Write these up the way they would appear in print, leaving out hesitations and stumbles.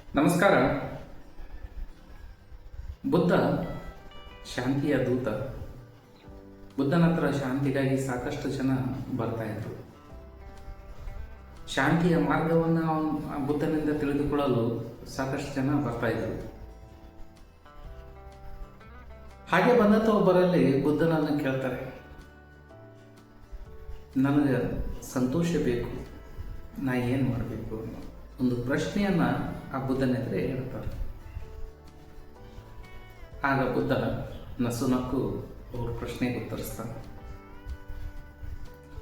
ನಮಸ್ಕಾರ. ಬುದ್ಧ ಶಾಂತಿಯ ದೂತ. ಬುದ್ಧನ ಹತ್ರ ಶಾಂತಿಗಾಗಿ ಸಾಕಷ್ಟು ಜನ ಬರ್ತಾ ಇದ್ರು. ಶಾಂತಿಯ ಮಾರ್ಗವನ್ನು ಬುದ್ಧನಿಂದ ತಿಳಿದುಕೊಳ್ಳಲು ಸಾಕಷ್ಟು ಜನ ಬರ್ತಾ ಇದ್ರು. ಹಾಗೆ ಬಂದಂಥ ಒಬ್ಬರಲ್ಲಿ ಬುದ್ಧನನ್ನು ಕೇಳ್ತಾರೆ, ನನಗೆ ಸಂತೋಷ ಬೇಕು, ನಾ ಏನು ಮಾಡಬೇಕು ಅನ್ನೋ ಒಂದು ಪ್ರಶ್ನೆಯನ್ನು ಆ ಬುದ್ಧನ ಎದುರು ಹೇಳ್ತಾರೆ. ಆಗ ಬುದ್ಧ ನಸುನಕ್ಕು ಅವ್ರ ಪ್ರಶ್ನೆಗೆ ಉತ್ತರಿಸ್ತಾನೆ.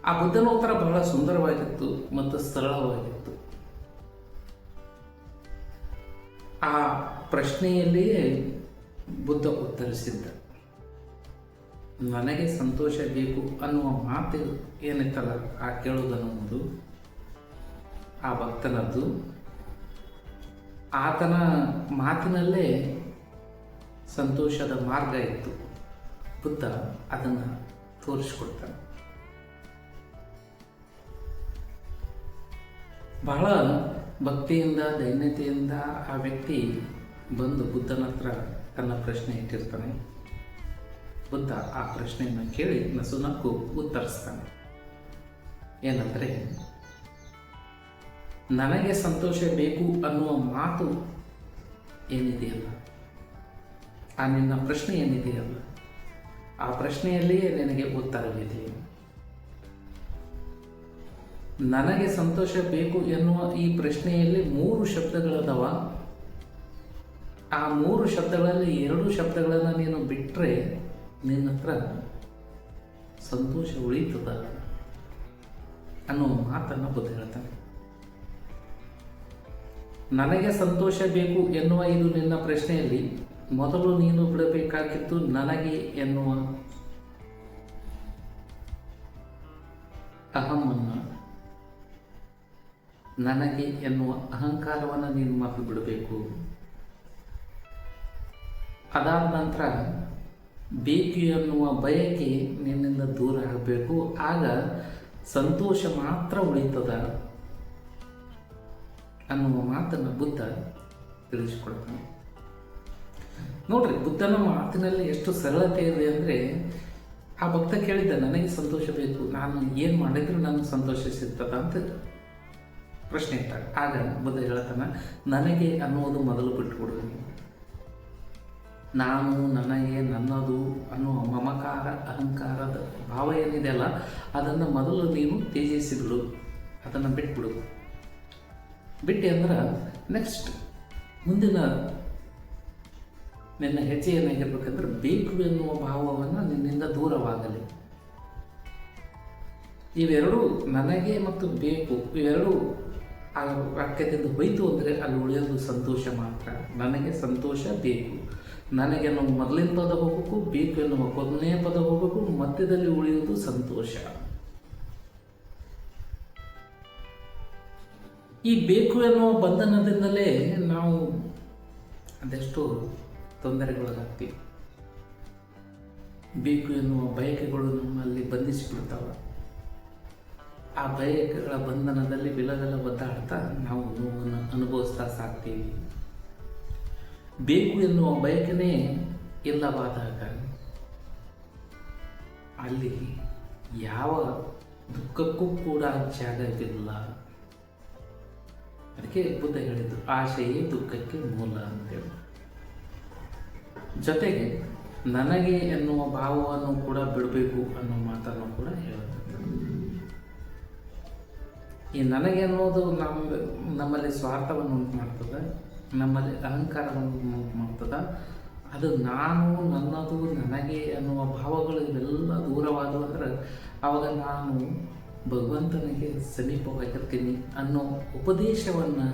ಆ ಬುದ್ಧನ ಉತ್ತರ ಬಹಳ ಸುಂದರವಾಗಿತ್ತು ಮತ್ತು ಸರಳವಾಗಿತ್ತು. ಆ ಪ್ರಶ್ನೆಯಲ್ಲಿಯೇ ಬುದ್ಧ ಉತ್ತರಿಸಿದ್ದ. ನನಗೆ ಸಂತೋಷ ಬೇಕು ಅನ್ನುವ ಮಾತು ಏನಿತ್ತಲ್ಲ, ಆ ಕೇಳುವುದನ್ನೊಂದು ಆ ಭಕ್ತನದ್ದು, ಆತನ ಮಾತಿನಲ್ಲೇ ಸಂತೋಷದ ಮಾರ್ಗ ಇತ್ತು. ಬುದ್ಧ ಅದನ್ನು ತೋರಿಸ್ಕೊಡ್ತಾನೆ. ಬಹಳ ಭಕ್ತಿಯಿಂದ ದೈನ್ಯತೆಯಿಂದ ಆ ವ್ಯಕ್ತಿ ಬಂದು ಬುದ್ಧನ ಹತ್ರ ತನ್ನ ಪ್ರಶ್ನೆ ಇಟ್ಟಿರ್ತಾನೆ. ಬುದ್ಧ ಆ ಪ್ರಶ್ನೆಯನ್ನು ಕೇಳಿ ನಸುನಕ್ಕು ಉತ್ತರಿಸ್ತಾನೆ. ಏನಂದರೆ, ನನಗೆ ಸಂತೋಷ ಬೇಕು ಅನ್ನುವ ಮಾತು ಏನಿದೆಯಲ್ಲ, ಆ ನಿನ್ನ ಪ್ರಶ್ನೆ ಏನಿದೆಯಲ್ಲ, ಆ ಪ್ರಶ್ನೆಯಲ್ಲಿಯೇ ನಿನಗೆ ಉತ್ತರವಿದೆ. ನನಗೆ ಸಂತೋಷ ಬೇಕು ಎನ್ನುವ ಈ ಪ್ರಶ್ನೆಯಲ್ಲಿ 3 ಶಬ್ದಗಳದವ. ಆ 3 ಶಬ್ದಗಳಲ್ಲಿ 2 ಶಬ್ದಗಳನ್ನು ನೀನು ಬಿಟ್ಟರೆ ನಿನ್ನ ಹತ್ರ ಸಂತೋಷ ಉಳಿತದ ಅನ್ನುವ ಮಾತನ್ನು ಬುದ್ಧ ಹೇಳ್ತಾನೆ. ನನಗೆ ಸಂತೋಷ ಬೇಕು ಎನ್ನುವ ಇದು ನಿನ್ನ ಪ್ರಶ್ನೆಯಲ್ಲಿ ಮೊದಲು ನೀನು ಬಿಡಬೇಕಾಗಿತ್ತು ನನಗೆ ಎನ್ನುವ ಅಹಮ್ಮನ್ನು, ನನಗೆ ಎನ್ನುವ ಅಹಂಕಾರವನ್ನು ನೀನು ಮೊದಲು ಬಿಡಬೇಕು. ಅದಾದ ನಂತರ ಬೇಕು ಎನ್ನುವ ಬಯಕೆ ನಿನ್ನಿಂದ ದೂರ ಆಗಬೇಕು. ಆಗ ಸಂತೋಷ ಮಾತ್ರ ಉಳಿತದ ಅನ್ನುವ ಮಾತನ್ನು ಬುದ್ಧ ತಿಳಿಸಿಕೊಡ್ತಾನೆ. ನೋಡ್ರಿ, ಬುದ್ಧನ ಮಾತಿನಲ್ಲಿ ಎಷ್ಟು ಸರಳತೆ ಇದೆ ಅಂದರೆ, ಆ ಭಕ್ತ ಕೇಳಿದ್ದ, ನನಗೆ ಸಂತೋಷ ಬೇಕು, ನಾನು ಏನು ಮಾಡಿದ್ರು ನನಗೆ ಸಂತೋಷ ಸಿಗ್ತದ ಅಂತ ಪ್ರಶ್ನೆ ಇಟ್ಟಾಗ, ಆಗ ಬುದ್ಧ ಹೇಳ್ತಾನೆ, ನನಗೆ ಅನ್ನೋದು ಮೊದಲು ಬಿಟ್ಟುಬಿಡು. ನಾನು, ನನಗೆ, ನನ್ನದು ಅನ್ನುವ ಮಮಕಾರ ಅಹಂಕಾರದ ಭಾವ ಏನಿದೆಯಲ್ಲ, ಅದನ್ನು ಮೊದಲು ನೀನು ತ್ಯಜಿಸಿಬಿಡು, ಅದನ್ನು ಬಿಟ್ಬಿಡು. ಬಿಟ್ಟು ಅಂದ್ರೆ ನೆಕ್ಸ್ಟ್ ಮುಂದಿನ ನಿನ್ನ ಹೆಜ್ಜೆ ಏನಾಗಿರ್ಬೇಕಂದ್ರೆ, ಬೇಕು ಎನ್ನುವ ಭಾವವನ್ನು ನಿನ್ನಿಂದ ದೂರವಾಗಲಿ. ಇವೆರಡು, ನನಗೆ ಮತ್ತು ಬೇಕು, ಇವೆರಡು ಆ ವಾಕ್ಯದಿಂದ ಹೋಯಿತು ಅಂದರೆ ಅಲ್ಲಿ ಉಳಿಯೋದು ಸಂತೋಷ ಮಾತ್ರ. ನನಗೆ ಸಂತೋಷ ಬೇಕು, ನನಗೆ ಎನ್ನುವ ಮೊದಲಿನ ಪದ ಹೋಗಬೇಕು, ಬೇಕು ಎನ್ನುವ ಕೊನೆಯ ಪದ ಹೋಗಬೇಕು, ಮಧ್ಯದಲ್ಲಿ ಉಳಿಯುವುದು ಸಂತೋಷ. ಈ ಬೇಕು ಎನ್ನುವ ಬಂಧನದಿಂದಲೇ ನಾವು ಅದೆಷ್ಟು ತೊಂದರೆಗೊಳಗಾಗ್ತೀವಿ. ಬೇಕು ಎನ್ನುವ ಬಯಕೆಗಳು ನಮ್ಮಲ್ಲಿ ಬಂಧಿಸಿಬಿಡ್ತಾವೆ. ಆ ಬಯಕೆಗಳ ಬಂಧನದಲ್ಲಿ ವಿಲಗಲ ಒದ್ದಾಡ್ತಾ ನಾವು ನೋವನ್ನು ಅನುಭವಿಸ್ತಾ ಸಾಕ್ತೀವಿ. ಬೇಕು ಎನ್ನುವ ಬಯಕೆನೇ ಇಲ್ಲವಾದಾಗ ಅಲ್ಲಿ ಯಾವ ದುಃಖಕ್ಕೂ ಕೂಡ ಜಾಗವಿಲ್ಲ. ಅದಕ್ಕೆ ಬುದ್ಧ ಹೇಳಿದ್ದು, ಆಶೆಯೇ ದುಃಖಕ್ಕೆ ಮೂಲ ಅಂತೇಳಿ. ಜೊತೆಗೆ ನನಗೆ ಎನ್ನುವ ಭಾವವನ್ನು ಕೂಡ ಬಿಡಬೇಕು ಅನ್ನೋ ಮಾತನ್ನು ಕೂಡ ಹೇಳುತ್ತೆ. ಈ ನನಗೆ ಅನ್ನೋದು ನಮ್ಮಲ್ಲಿ ಸ್ವಾರ್ಥವನ್ನು ಉಂಟು ಮಾಡ್ತದೆ, ನಮ್ಮಲ್ಲಿ ಅಹಂಕಾರವನ್ನು ಉಂಟು ಮಾಡ್ತದೆ. ಅದು ನಾನು, ನನ್ನದು, ನನಗೆ ಅನ್ನುವ ಭಾವಗಳು ಇವೆಲ್ಲ ದೂರವಾದವು ಅಂದ್ರೆ ಆವಾಗ ನಾನು ಭಗವಂತನಿಗೆ ಸಮೀಪವಾಗಿರ್ತೀನಿ ಅನ್ನೋ ಉಪದೇಶವನ್ನು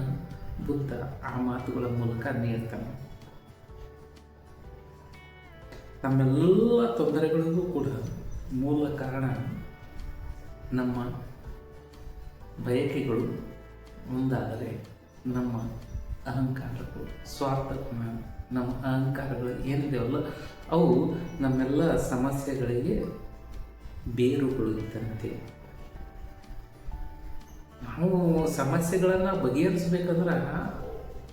ಬುದ್ಧ ಆ ಮಾತುಗಳ ಮೂಲಕ ನೀಡ್ತಾನೆ. ನಮ್ಮೆಲ್ಲ ತೊಂದರೆಗಳಿಗೂ ಕೂಡ ಮೂಲ ಕಾರಣ ನಮ್ಮ ಬಯಕೆಗಳು ಮುಂದಾದರೆ ನಮ್ಮ ಅಹಂಕಾರಗಳು, ನಮ್ಮ ಅಹಂಕಾರಗಳು ಏನಿದೆಯಲ್ಲ ಅವು ನಮ್ಮೆಲ್ಲ ಸಮಸ್ಯೆಗಳಿಗೆ ಬೇರುಗಳು ಇದ್ದಂತೆ. ನಾವು ಸಮಸ್ಯೆಗಳನ್ನು ಬಗೆಹರಿಸಬೇಕಂದ್ರೆ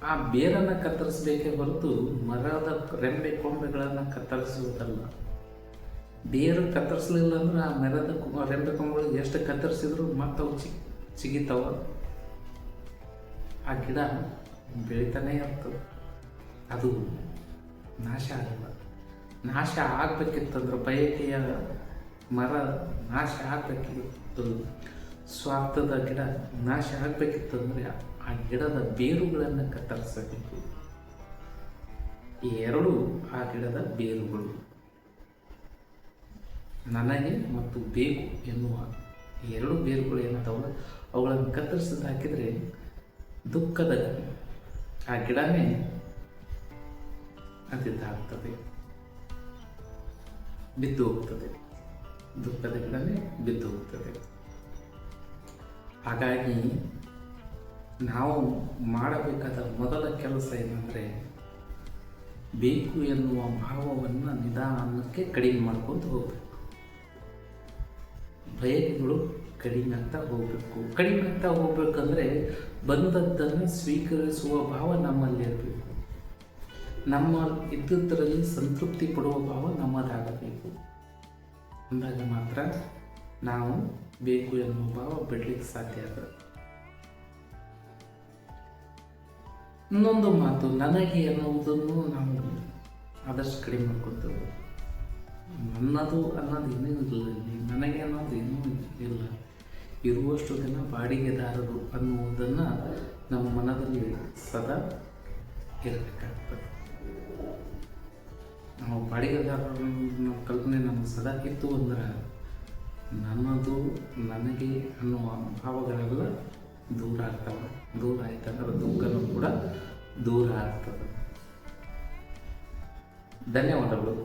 ಆ ಬೇರನ್ನು ಕತ್ತರಿಸಬೇಕೇ ಹೊರತು ಮರದ ರೆಂಬೆ ಕೊಂಬೆಗಳನ್ನು ಕತ್ತರಿಸುವುದಲ್ಲ. ಬೇರು ಕತ್ತರಿಸಲಿಲ್ಲ ಅಂದ್ರೆ ಆ ಮರದ ರೆಂಬೆ ಕೊಂಬೆಗಳು ಎಷ್ಟು ಕತ್ತರಿಸಿದ್ರು ಮತ್ತವು ಚಿಗಿತಾವ, ಆ ಗಿಡ ಬೆಳಿತಾನೇ ಇರ್ತದೆ, ಅದು ನಾಶ ಆಗಲ್ಲ. ನಾಶ ಆಗಬೇಕಿತ್ತಂದ್ರೆ ಬಯಕೆಯ ಮರ ನಾಶ ಆಗಬೇಕಿತ್ತು, ಸ್ವಾರ್ಥದ ಗಿಡ ನಾಶ ಆಗಬೇಕಿತ್ತಂದರೆ ಆ ಗಿಡದ ಬೇರುಗಳನ್ನು ಕತ್ತರಿಸಬೇಕು. ಈ ಎರಡು ಆ ಗಿಡದ ಬೇರುಗಳು, ನನಗೆ ಮತ್ತು ಬೇಕು ಎನ್ನುವ ಈ ಎರಡು ಬೇರುಗಳು ಏನಾದವಲ್ಲ ಅವುಗಳನ್ನು ಕತ್ತರಿಸಿದ ಹಾಕಿದರೆ ದುಃಖದ ಆ ಗಿಡನೇ ಅದಿದ್ದಾಗ್ತದೆ, ಬಿದ್ದು ಹೋಗ್ತದೆ, ದುಃಖದ ಗಿಡನೇ ಬಿದ್ದು ಹೋಗ್ತದೆ. ಹಾಗಾಗಿ ನಾವು ಮಾಡಬೇಕಾದ ಮೊದಲ ಕೆಲಸ ಏನಂದರೆ ಬೇಕು ಎನ್ನುವ ಭಾವವನ್ನು ನಿಧಾನಕ್ಕೆ ಕಡಿಮೆ ಮಾಡ್ಕೊಂತ ಹೋಗಬೇಕು. ಬಯಕೆಗಳು ಕಡಿಮೆ ಆಗ್ತಾ ಹೋಗಬೇಕು. ಕಡಿಮೆ ಆಗ್ತಾ ಹೋಗ್ಬೇಕಂದ್ರೆ ಬಂದದ್ದನ್ನು ಸ್ವೀಕರಿಸುವ ಭಾವ ನಮ್ಮಲ್ಲಿರಬೇಕು. ನಮ್ಮ ಇದ್ದುದರಲ್ಲಿ ಸಂತೃಪ್ತಿ ಪಡುವ ಭಾವ ನಮ್ಮದಾಗಬೇಕು. ಅಂದಾಗ ಮಾತ್ರ ನಾವು ಬೇಕು ಎನ್ನುವ ಭಾವ ಬಿಡಲಿಕ್ಕೆ ಸಾಧ್ಯ ಆಗ. ಇನ್ನೊಂದು ಮಾತು, ನನಗೆ ಎನ್ನುವುದನ್ನು ನಾವು ಆದಷ್ಟು ಕಡಿಮೆ ಮಾಡ್ಕೊತೇವೆ. ನನ್ನದು ಅನ್ನೋದು ಏನೂ ಇಲ್ಲ, ನನಗೆ ಅನ್ನೋದು ಏನೂ ಇಲ್ಲ. ಇರುವಷ್ಟು ದಿನ ಬಾಡಿಗೆದಾರರು ಅನ್ನುವುದನ್ನು ನಮ್ಮ ಮನದಲ್ಲಿ ಸದಾ ಇರಬೇಕಾಗ್ತದೆ. ನಾವು ಬಾಡಿಗೆದಾರರ ಕಲ್ಪನೆ ನಮಗೆ ಸದಾ ಇತ್ತು ಅಂದ್ರೆ ನನ್ನದು ನನಗೆ ಅನ್ನುವ ಭಾವಗಳೆಲ್ಲ ದೂರ ಆಗ್ತವೆ. ದೂರ ಆಯ್ತಂದ್ರೆ ದುಃಖನೂ ಕೂಡ ದೂರ ಆಗ್ತದೆ. ಧನ್ಯವಾದಗಳು.